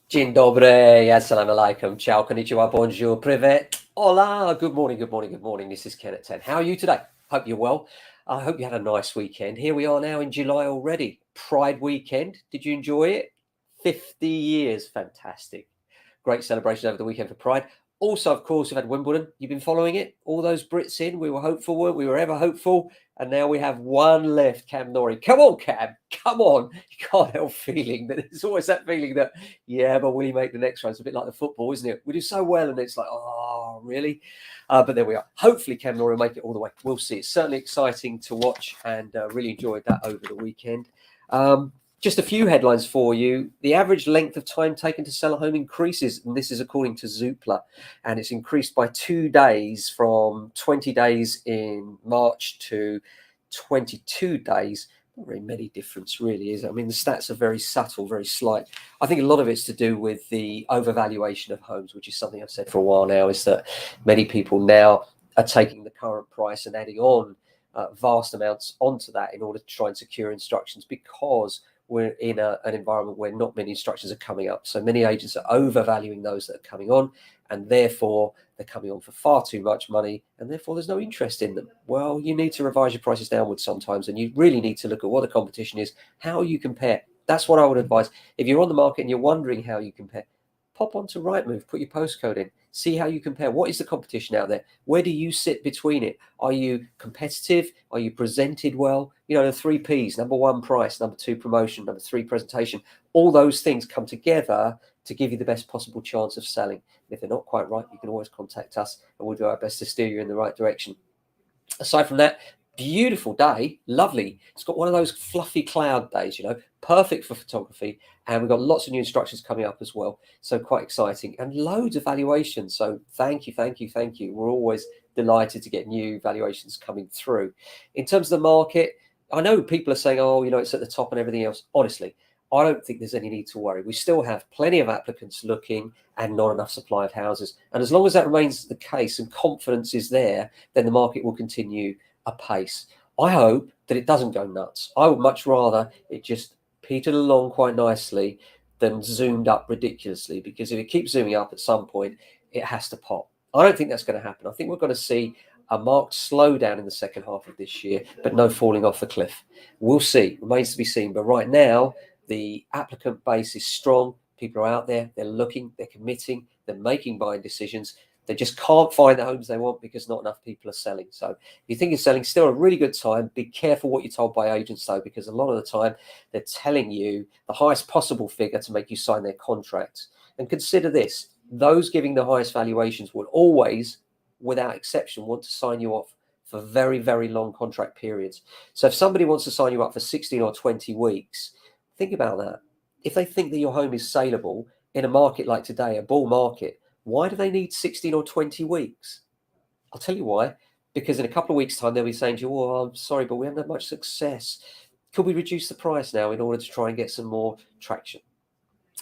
Dzień dobry, assalamu alaikum, ciao, konnichiwa, bonjour, privet, hola, good morning, good morning, good morning. This is Ken at 10. How are you today? Hope you're well. I hope you had a nice weekend. Here we are now in July already. Pride weekend. Did you enjoy it? 50 years. Fantastic. Great celebration over the weekend for Pride. Also, of course, we've had Wimbledon. You've been following it. All those Brits in. We were hopeful, weren't we? We were ever hopeful. And now we have one left, Cam Norrie. Come on, Cam. Come on. You can't help feeling that there's always that feeling that, yeah, but will he make the next one? It's a bit like the football, isn't it? We do so well and it's like, oh, really? But there we are. Hopefully, Cam Norrie will make it all the way. We'll see. It's certainly exciting to watch and really enjoyed that over the weekend. Just a few headlines for you. The average length of time taken to sell a home increases, and this is according to Zoopla, and it's increased by 2 days from 20 days in March to 22 days. Not very many difference, really, is it? I mean, the stats are very subtle, very slight. I think a lot of it's to do with the overvaluation of homes, which is something I've said for a while now, is that many people now are taking the current price and adding on vast amounts onto that in order to try and secure instructions, because we're in an environment where not many instructions are coming up. So many agents are overvaluing those that are coming on, and therefore they're coming on for far too much money, and therefore there's no interest in them. Well, you need to revise your prices downwards sometimes, and you really need to look at what the competition is, how you compare. That's what I would advise. If you're on the market and you're wondering how you compare, pop onto Rightmove, put your postcode in, see how you compare. What is the competition out there? Where do you sit between it? Are you competitive? Are you presented well? You know, the 3 Ps: number 1, price; number 2, promotion; number 3, presentation. All those things come together to give you the best possible chance of selling. And if they're not quite right, you can always contact us and we'll do our best to steer you in the right direction. Aside from that, beautiful day, lovely. It's got one of those fluffy cloud days, you know, perfect for photography. And we've got lots of new instructions coming up as well. So quite exciting, and loads of valuations. So thank you, thank you, thank you. We're always delighted to get new valuations coming through. In terms of the market, I know people are saying, oh, you know, it's at the top and everything else. Honestly, I don't think there's any need to worry. We still have plenty of applicants looking and not enough supply of houses. And as long as that remains the case and confidence is there, then the market will continue apace. I hope that it doesn't go nuts. I would much rather it just petered along quite nicely than zoomed up ridiculously, because if it keeps zooming up at some point, it has to pop. I don't think that's going to happen. I think we're going to see a marked slowdown in the second half of this year, but no falling off the cliff. We'll see. Remains to be seen. But right now, the applicant base is strong. People are out there. They're looking. They're committing. They're making buying decisions. They just can't find the homes they want because not enough people are selling. So if you think you're selling, still a really good time. Be careful what you're told by agents, though, because a lot of the time they're telling you the highest possible figure to make you sign their contracts. And consider this: those giving the highest valuations will always, without exception, want to sign you off for very, very long contract periods. So if somebody wants to sign you up for 16 or 20 weeks, think about that. If they think that your home is saleable in a market like today, a bull market, why do they need 16 or 20 weeks? I'll tell you why. Because in a couple of weeks' time, they'll be saying to you, oh, I'm sorry, but we haven't had much success. Could we reduce the price now in order to try and get some more traction?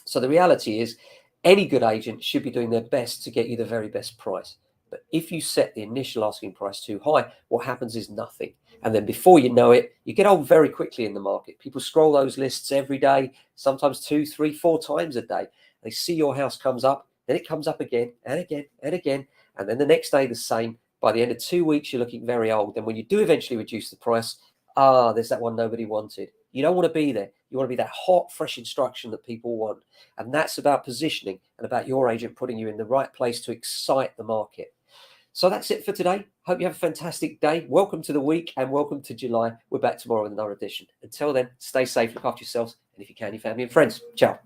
So the reality is, any good agent should be doing their best to get you the very best price. But if you set the initial asking price too high, what happens is nothing. And then before you know it, you get old very quickly in the market. People scroll those lists every day, sometimes 2, 3, 4 times a day. They see your house comes up, then it comes up again and again and again. And then the next day, the same. By the end of 2 weeks, you're looking very old. Then when you do eventually reduce the price, there's that one nobody wanted. You don't want to be there. You want to be that hot, fresh instruction that people want. And that's about positioning and about your agent putting you in the right place to excite the market. So that's it for today. Hope you have a fantastic day. Welcome to the week and welcome to July. We're back tomorrow with another edition. Until then, stay safe, look after yourselves, and if you can, your family and friends. Ciao.